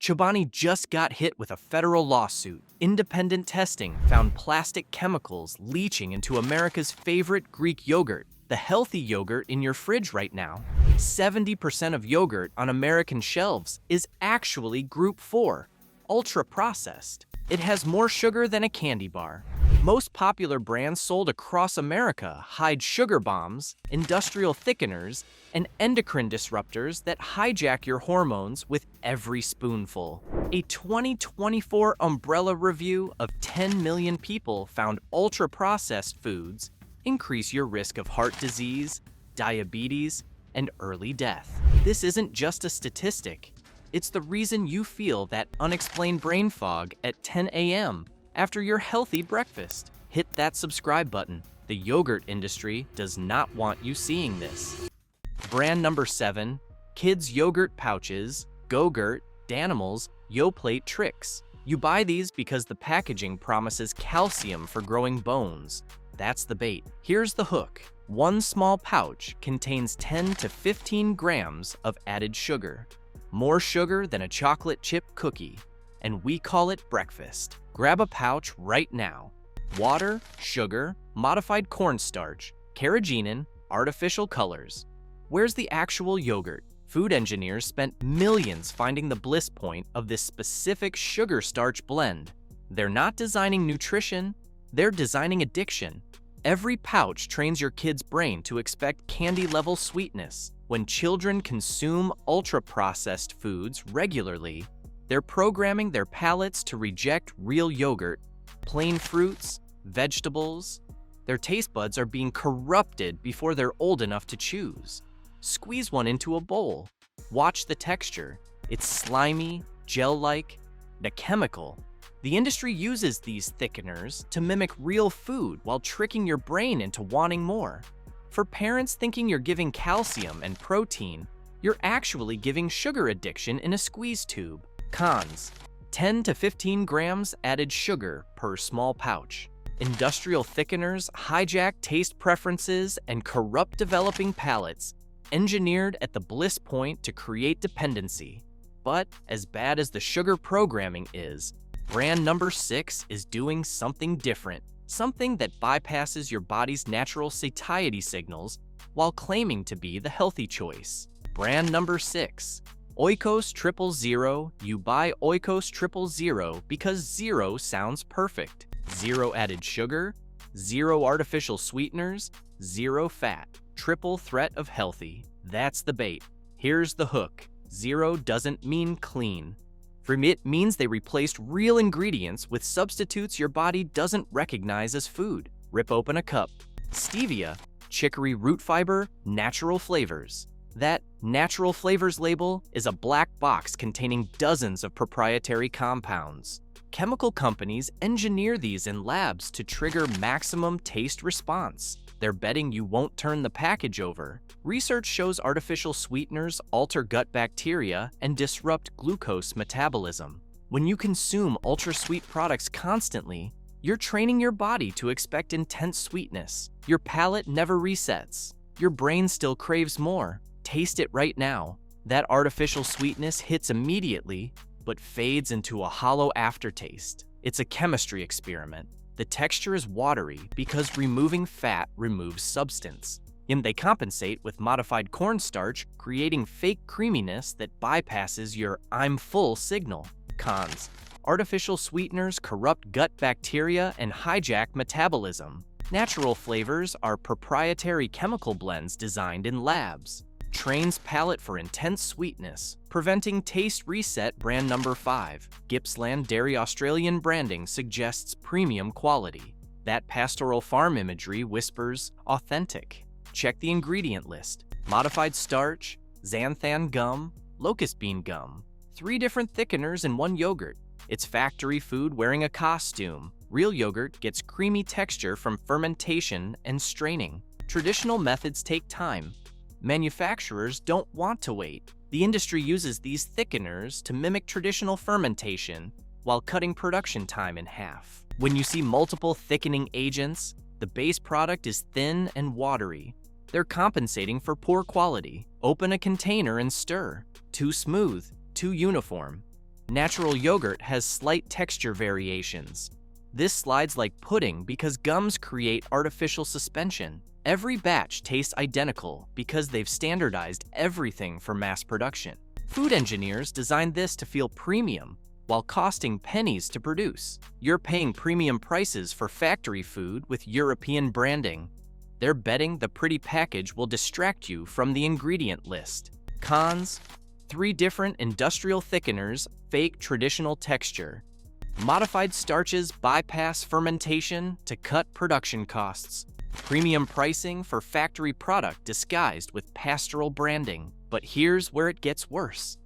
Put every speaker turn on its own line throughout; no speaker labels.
Chobani just got hit with a federal lawsuit. Independent testing found plastic chemicals leaching into America's favorite Greek yogurt, the healthy yogurt in your fridge right now. 70% of yogurt on American shelves is actually Group 4, ultra-processed. It has more sugar than a candy bar. Most popular brands sold across America hide sugar bombs, industrial thickeners, and endocrine disruptors that hijack your hormones with every spoonful. A 2024 Umbrella review of 10 million people found ultra-processed foods increase your risk of heart disease, diabetes, and early death. This isn't just a statistic. It's the reason you feel that unexplained brain fog at 10 a.m. after your healthy breakfast. Hit that subscribe button. The yogurt industry does not want you seeing this. Brand number 7, Kids Yogurt Pouches, Go-Gurt, Danimals, Yoplait Tricks. You buy these because the packaging promises calcium for growing bones. That's the bait. Here's the hook. One small pouch contains 10 to 15 grams of added sugar. More sugar than a chocolate chip cookie. And we call it breakfast. Grab a pouch right now. Water, sugar, modified cornstarch, carrageenan, artificial colors. Where's the actual yogurt? Food engineers spent millions finding the bliss point of this specific sugar starch blend. They're not designing nutrition, they're designing addiction. Every pouch trains your kid's brain to expect candy-level sweetness. When children consume ultra-processed foods regularly, they're programming their palates to reject real yogurt, plain fruits, vegetables. Their taste buds are being corrupted before they're old enough to choose. Squeeze one into a bowl. Watch the texture. It's slimy, gel-like, a chemical. The industry uses these thickeners to mimic real food while tricking your brain into wanting more. For parents thinking you're giving calcium and protein, you're actually giving sugar addiction in a squeeze tube. Cons: 10 to 15 grams added sugar per small pouch. Industrial thickeners hijack taste preferences and corrupt developing palates, engineered at the bliss point to create dependency. But as bad as the sugar programming is, brand number 6 is doing something different. Something that bypasses your body's natural satiety signals while claiming to be the healthy choice. Brand number 6. Oikos 000. You buy Oikos 000 because 0 sounds perfect. 0 added sugar, 0 artificial sweeteners, 0 fat. Triple threat of healthy. That's the bait. Here's the hook. 0 doesn't mean clean. For me, it means they replaced real ingredients with substitutes your body doesn't recognize as food. Rip open a cup. Stevia, chicory root fiber, natural flavors. That natural flavors label is a black box containing dozens of proprietary compounds. Chemical companies engineer these in labs to trigger maximum taste response. They're betting you won't turn the package over. Research shows artificial sweeteners alter gut bacteria and disrupt glucose metabolism. When you consume ultra-sweet products constantly, you're training your body to expect intense sweetness. Your palate never resets. Your brain still craves more. Taste it right now. That artificial sweetness hits immediately, but fades into a hollow aftertaste. It's a chemistry experiment. The texture is watery because removing fat removes substance. And they compensate with modified cornstarch, creating fake creaminess that bypasses your "I'm full" signal. Cons: artificial sweeteners corrupt gut bacteria and hijack metabolism. Natural flavors are proprietary chemical blends designed in labs. Trains palate for intense sweetness, preventing taste reset. Brand number 5. Gippsland Dairy Australian branding suggests premium quality. That pastoral farm imagery whispers authentic. Check the ingredient list. Modified starch, xanthan gum, locust bean gum. 3 different thickeners in one yogurt. It's factory food wearing a costume. Real yogurt gets creamy texture from fermentation and straining. Traditional methods take time. Manufacturers don't want to wait. The industry uses these thickeners to mimic traditional fermentation while cutting production time in half. When you see multiple thickening agents, the base product is thin and watery. They're compensating for poor quality. Open a container and stir. Too smooth, too uniform. Natural yogurt has slight texture variations. This slides like pudding because gums create artificial suspension. Every batch tastes identical because they've standardized everything for mass production. Food engineers designed this to feel premium while costing pennies to produce. You're paying premium prices for factory food with European branding. They're betting the pretty package will distract you from the ingredient list. Cons: 3 different industrial thickeners, fake traditional texture. Modified starches bypass fermentation to cut production costs. Premium pricing for factory product disguised with pastoral branding. But here's where it gets worse.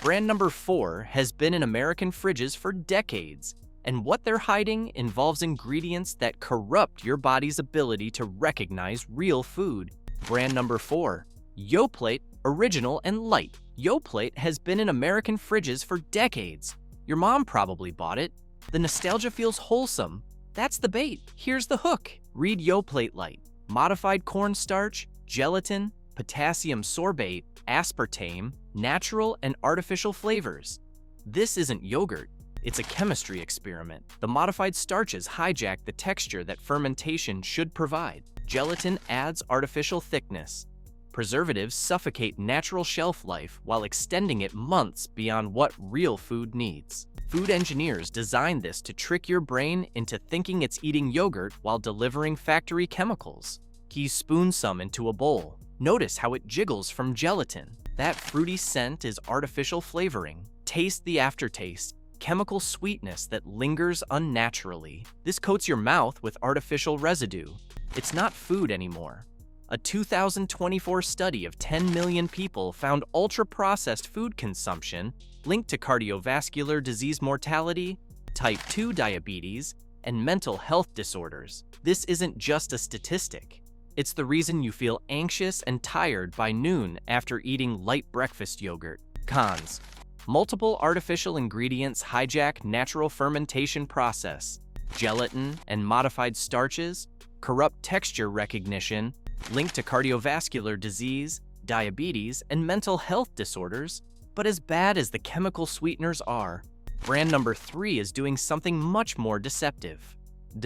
Brand number 4 has been in American fridges for decades, and what they're hiding involves ingredients that corrupt your body's ability to recognize real food. Brand number 4, Yoplait Original and Light. Yoplait has been in American fridges for decades. Your mom probably bought it. The nostalgia feels wholesome. That's the bait. Here's the hook. Read Yoplait Light. Modified cornstarch, gelatin, potassium sorbate, aspartame, natural and artificial flavors. This isn't yogurt. It's a chemistry experiment. The modified starches hijack the texture that fermentation should provide. Gelatin adds artificial thickness. Preservatives suffocate natural shelf life while extending it months beyond what real food needs. Food engineers designed this to trick your brain into thinking it's eating yogurt while delivering factory chemicals. Spoon some into a bowl. Notice how it jiggles from gelatin. That fruity scent is artificial flavoring. Taste the aftertaste, chemical sweetness that lingers unnaturally. This coats your mouth with artificial residue. It's not food anymore. A 2024 study of 10 million people found ultra-processed food consumption linked to cardiovascular disease mortality, type 2 diabetes, and mental health disorders. This isn't just a statistic. It's the reason you feel anxious and tired by noon after eating light breakfast yogurt. Cons: multiple artificial ingredients hijack natural fermentation process. Gelatin and modified starches corrupt texture recognition, linked to cardiovascular disease, diabetes, and mental health disorders. But as bad as the chemical sweeteners are, brand number 3 is doing something much more deceptive.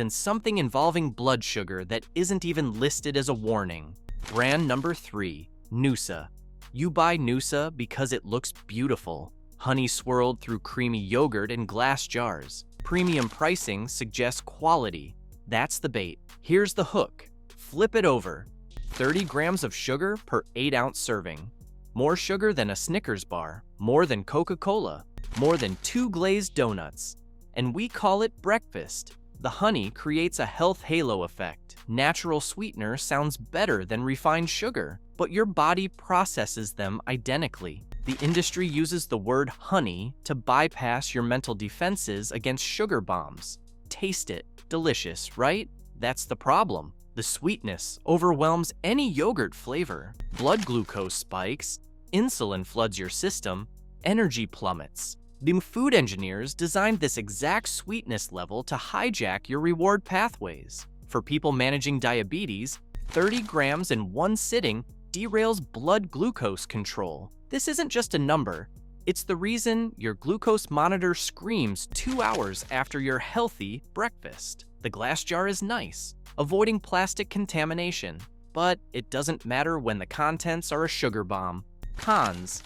Something involving blood sugar that isn't even listed as a warning. Brand number 3, Noosa. You buy Noosa because it looks beautiful. Honey swirled through creamy yogurt in glass jars. Premium pricing suggests quality. That's the bait. Here's the hook. Flip it over. 30 grams of sugar per 8-ounce serving. More sugar than a Snickers bar, more than Coca-Cola, more than 2 glazed donuts. And we call it breakfast. The honey creates a health halo effect. Natural sweetener sounds better than refined sugar, but your body processes them identically. The industry uses the word honey to bypass your mental defenses against sugar bombs. Taste it. Delicious, right? That's the problem. The sweetness overwhelms any yogurt flavor. Blood glucose spikes, insulin floods your system, energy plummets. The food engineers designed this exact sweetness level to hijack your reward pathways. For people managing diabetes, 30 grams in one sitting derails blood glucose control. This isn't just a number. It's the reason your glucose monitor screams 2 hours after your healthy breakfast. The glass jar is nice, avoiding plastic contamination, but it doesn't matter when the contents are a sugar bomb. Cons: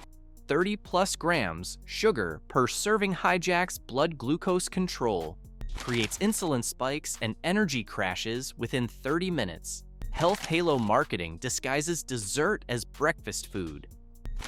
30 plus grams sugar per serving hijacks blood glucose control, creates insulin spikes and energy crashes within 30 minutes. Health halo marketing disguises dessert as breakfast food.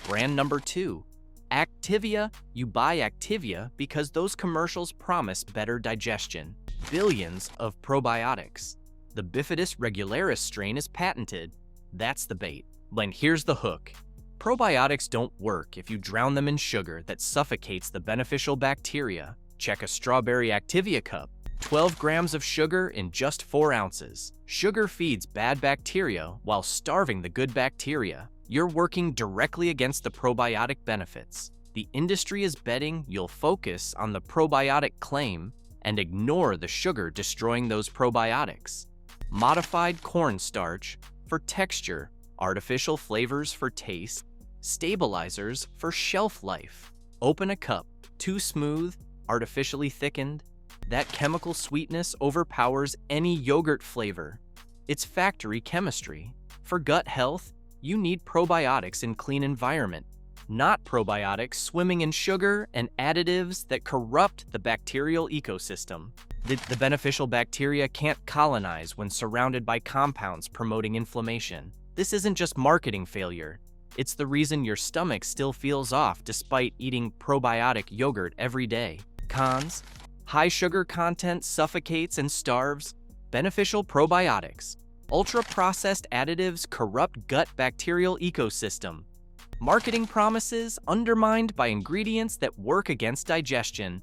Brand number 2, Activia. You buy Activia because those commercials promise better digestion. Billions of probiotics. The Bifidus regularis strain is patented. That's the bait. And here's the hook. Probiotics don't work if you drown them in sugar that suffocates the beneficial bacteria. Check a strawberry Activia cup. 12 grams of sugar in just 4 ounces. Sugar feeds bad bacteria while starving the good bacteria. You're working directly against the probiotic benefits. The industry is betting you'll focus on the probiotic claim and ignore the sugar destroying those probiotics. Modified cornstarch for texture, artificial flavors for taste, stabilizers for shelf life. Open a cup, Too smooth, artificially thickened, that chemical sweetness overpowers any yogurt flavor. It's factory chemistry. For gut health, you need probiotics in clean environment, not probiotics swimming in sugar and additives that corrupt the bacterial ecosystem. The beneficial bacteria can't colonize when surrounded by compounds promoting inflammation. This isn't just marketing failure. It's the reason your stomach still feels off despite eating probiotic yogurt every day. Cons: high sugar content suffocates and starves. Beneficial probiotics. Ultra-processed additives corrupt gut bacterial ecosystem. Marketing promises undermined by ingredients that work against digestion.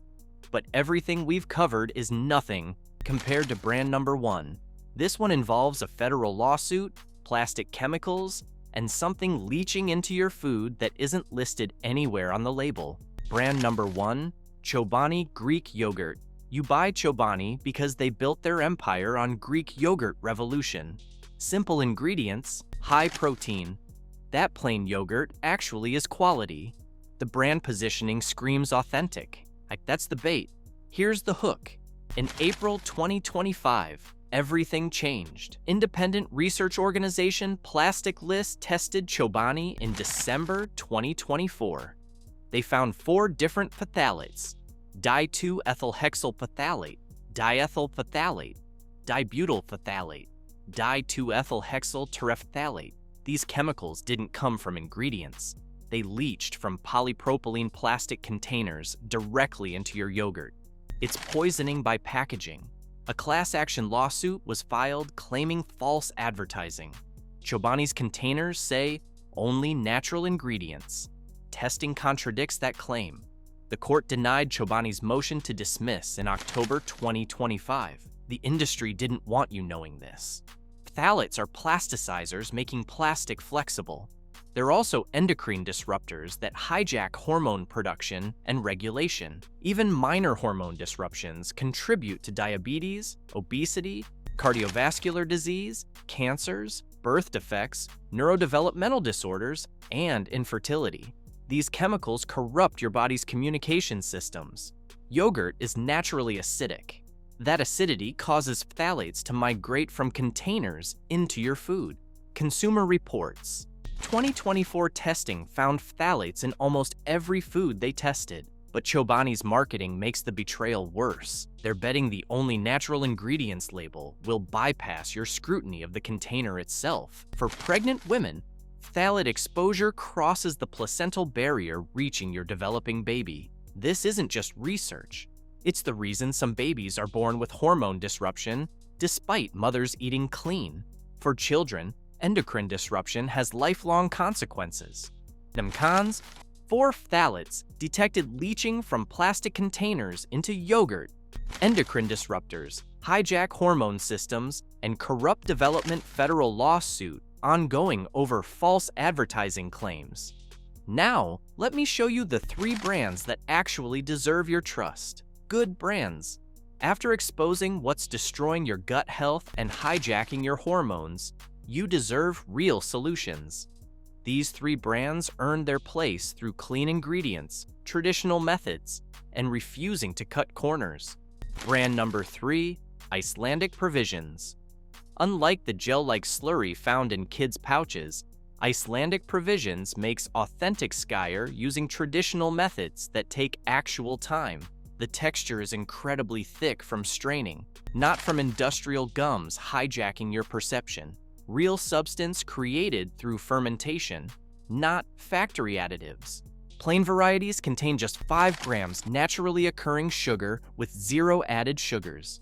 But everything we've covered is nothing compared to brand number 1. This one involves a federal lawsuit, plastic chemicals, and something leaching into your food that isn't listed anywhere on the label. Brand number 1, Chobani Greek yogurt. You buy Chobani because they built their empire on Greek yogurt revolution. Simple ingredients, high protein. That plain yogurt actually is quality. The brand positioning screams authentic. That's the bait. Here's the hook. In April 2025, everything changed. Independent research organization Plastic List tested Chobani in December 2024. They found 4 different phthalates: di-2-ethylhexyl phthalate, diethyl phthalate, dibutyl phthalate, di-2-ethylhexyl terephthalate. These chemicals didn't come from ingredients. They leached from polypropylene plastic containers directly into your yogurt. It's poisoning by packaging. A class action lawsuit was filed claiming false advertising. Chobani's containers say only natural ingredients. Testing contradicts that claim. The court denied Chobani's motion to dismiss in October 2025. The industry didn't want you knowing this. Phthalates are plasticizers making plastic flexible. They're also endocrine disruptors that hijack hormone production and regulation. Even minor hormone disruptions contribute to diabetes, obesity, cardiovascular disease, cancers, birth defects, neurodevelopmental disorders, and infertility. These chemicals corrupt your body's communication systems. Yogurt is naturally acidic. That acidity causes phthalates to migrate from containers into your food. Consumer Reports. 2024 testing found phthalates in almost every food they tested. But Chobani's marketing makes the betrayal worse. They're betting the only natural ingredients label will bypass your scrutiny of the container itself. For pregnant women, phthalate exposure crosses the placental barrier, reaching your developing baby. This isn't just research. It's the reason some babies are born with hormone disruption despite mothers eating clean. For children, endocrine disruption has lifelong consequences. Them cons: 4 phthalates detected leaching from plastic containers into yogurt. Endocrine disruptors hijack hormone systems and corrupt development. Federal lawsuit ongoing over false advertising claims. Now, let me show you the 3 brands that actually deserve your trust. Good brands. After exposing what's destroying your gut health and hijacking your hormones, you deserve real solutions. These 3 brands earned their place through clean ingredients, traditional methods, and refusing to cut corners. Brand number 3, Icelandic Provisions. Unlike the gel-like slurry found in kids' pouches, Icelandic Provisions makes authentic skyr using traditional methods that take actual time. The texture is incredibly thick from straining, not from industrial gums hijacking your perception. Real substance created through fermentation, not factory additives. Plain varieties contain just 5 grams naturally occurring sugar with 0 added sugars.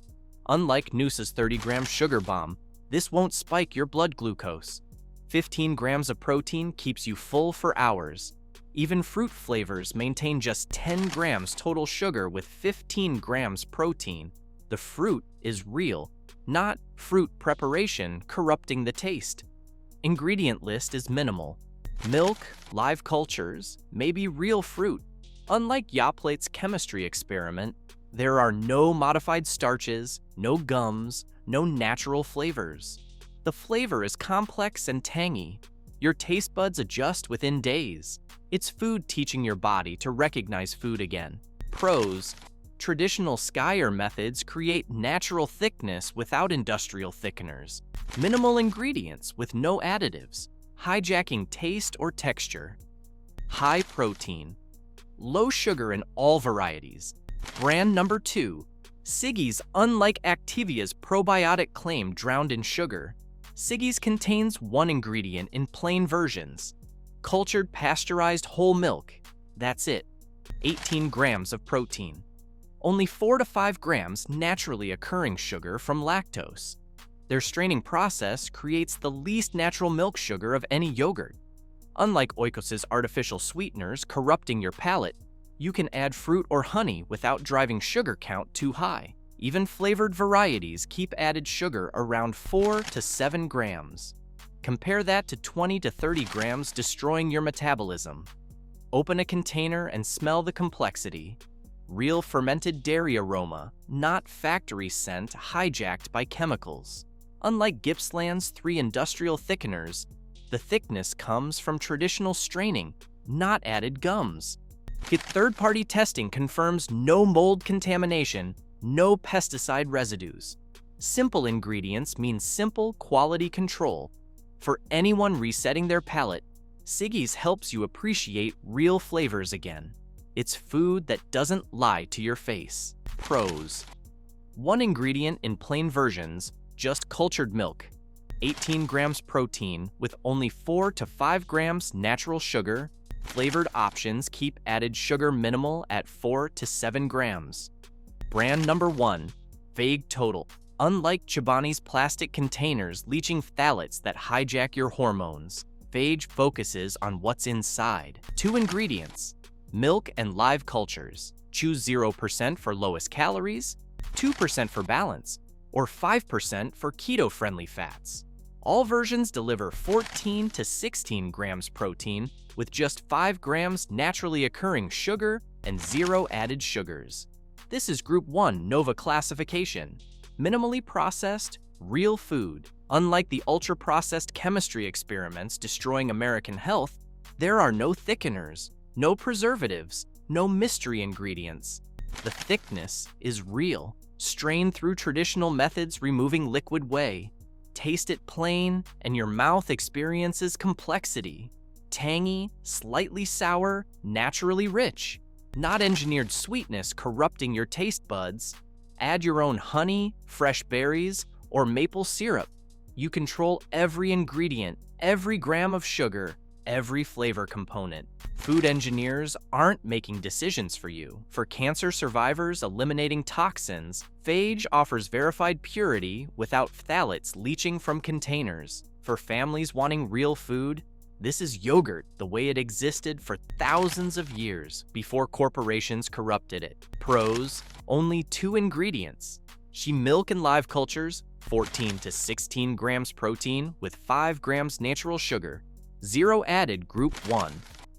Unlike Noosa's 30-gram sugar bomb, this won't spike your blood glucose. 15 grams of protein keeps you full for hours. Even fruit flavors maintain just 10 grams total sugar with 15 grams protein. The fruit is real, not fruit preparation corrupting the taste. Ingredient list is minimal. Milk, live cultures, maybe real fruit. Unlike Yoplate's chemistry experiment, there are no modified starches, no gums, no natural flavors. The flavor is complex and tangy. Your taste buds adjust within days. It's food teaching your body to recognize food again. Pros: traditional Skyer methods create natural thickness without industrial thickeners. Minimal ingredients with no additives, hijacking taste or texture. High protein. Low sugar in all varieties. Brand number 2. Siggi's. Unlike Activia's probiotic claim drowned in sugar, Siggi's contains one ingredient in plain versions. Cultured pasteurized whole milk. That's it. 18 grams of protein. Only 4 to 5 grams naturally occurring sugar from lactose. Their straining process creates the least natural milk sugar of any yogurt. Unlike Oikos's artificial sweeteners corrupting your palate, you can add fruit or honey without driving sugar count too high. Even flavored varieties keep added sugar around 4 to 7 grams. Compare that to 20 to 30 grams destroying your metabolism. Open a container and smell the complexity. Real fermented dairy aroma, not factory scent hijacked by chemicals. Unlike Gippsland's 3 industrial thickeners, the thickness comes from traditional straining, not added gums. Third-party testing confirms no mold contamination, no pesticide residues. Simple ingredients mean simple quality control. For anyone resetting their palate, Siggi's helps you appreciate real flavors again. It's food that doesn't lie to your face. Pros: one ingredient in plain versions, just cultured milk. 18 grams protein with only 4 to 5 grams natural sugar. Flavored options keep added sugar minimal at 4 to 7 grams. Brand number 1. Vague Total. Unlike Chobani's plastic containers leaching phthalates that hijack your hormones, Phage focuses on what's inside. 2 ingredients: milk and live cultures. Choose 0% for lowest calories, 2% for balance, or 5% for keto-friendly fats. All versions deliver 14 to 16 grams protein with just 5 grams naturally occurring sugar and 0 added sugars. This is Group 1 Nova classification. Minimally processed, real food. Unlike the ultra-processed chemistry experiments destroying American health, there are no thickeners, no preservatives, no mystery ingredients. The thickness is real, strained through traditional methods removing liquid whey. Taste it plain, and your mouth experiences complexity. Tangy, slightly sour, naturally rich. Not engineered sweetness corrupting your taste buds. Add your own honey, fresh berries, or maple syrup. You control every ingredient, every gram of sugar, every flavor component. Food engineers aren't making decisions for you. For cancer survivors eliminating toxins, Phage offers verified purity without phthalates leaching from containers. For families wanting real food, this is yogurt the way it existed for thousands of years before corporations corrupted it. Pros: only 2 ingredients. Shea milk and live cultures, 14 to 16 grams protein with 5 grams natural sugar. 0 added Group 1.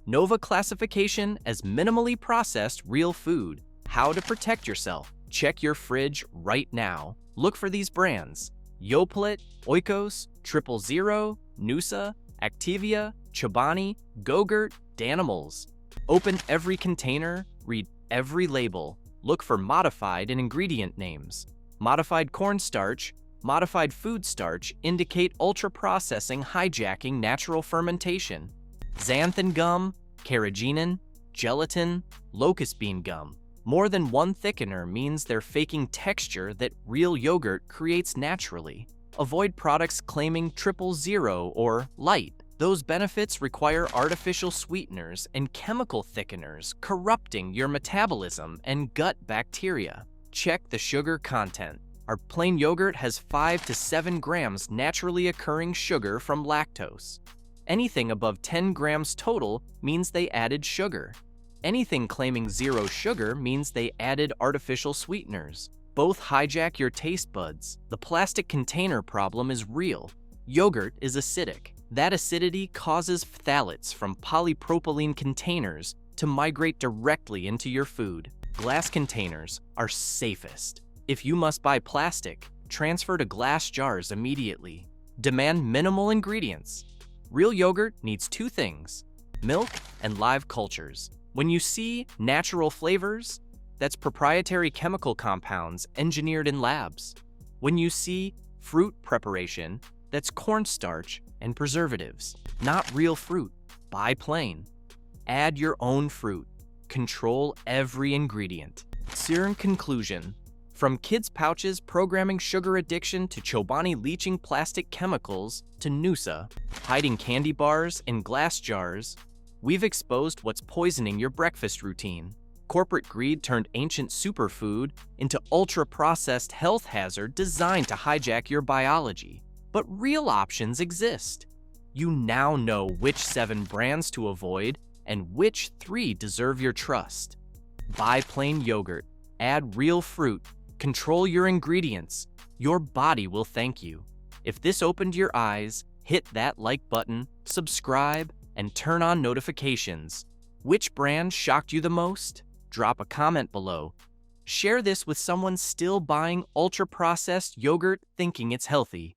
Nova classification as minimally processed real food. How to protect yourself. Check your fridge right now. Look for these brands: Yoplait, Oikos, 000, Noosa, Activia, Chobani, Go-Gurt, Danimals. Open every container, read every label. Look for modified and ingredient names. Modified cornstarch, modified food starch indicate ultra-processing hijacking natural fermentation. Xanthan gum, carrageenan, gelatin, locust bean gum. More than one thickener means they're faking texture that real yogurt creates naturally. Avoid products claiming 000 or light. Those benefits require artificial sweeteners and chemical thickeners, corrupting your metabolism and gut bacteria. Check the sugar content. Our plain yogurt has 5 to 7 grams naturally occurring sugar from lactose. Anything above 10 grams total means they added sugar. Anything claiming 0 sugar means they added artificial sweeteners. Both hijack your taste buds. The plastic container problem is real. Yogurt is acidic. That acidity causes phthalates from polypropylene containers to migrate directly into your food. Glass containers are safest. If you must buy plastic, transfer to glass jars immediately. Demand minimal ingredients. Real yogurt needs 2 things: milk and live cultures. When you see natural flavors, That's proprietary chemical compounds engineered in labs. When you see fruit preparation, that's cornstarch and preservatives, not real fruit. Buy plain. Add your own fruit. Control every ingredient. Serum conclusion. From kids' pouches programming sugar addiction to Chobani leaching plastic chemicals to Noosa hiding candy bars in glass jars, we've exposed what's poisoning your breakfast routine. Corporate greed turned ancient superfood into ultra-processed health hazard designed to hijack your biology. But real options exist. You now know which 7 brands to avoid and which 3 deserve your trust. Buy plain yogurt. Add real fruit. Control your ingredients. Your body will thank you. If this opened your eyes, hit that like button, subscribe, and turn on notifications. Which brand shocked you the most? Drop a comment below. Share this with someone still buying ultra-processed yogurt thinking it's healthy.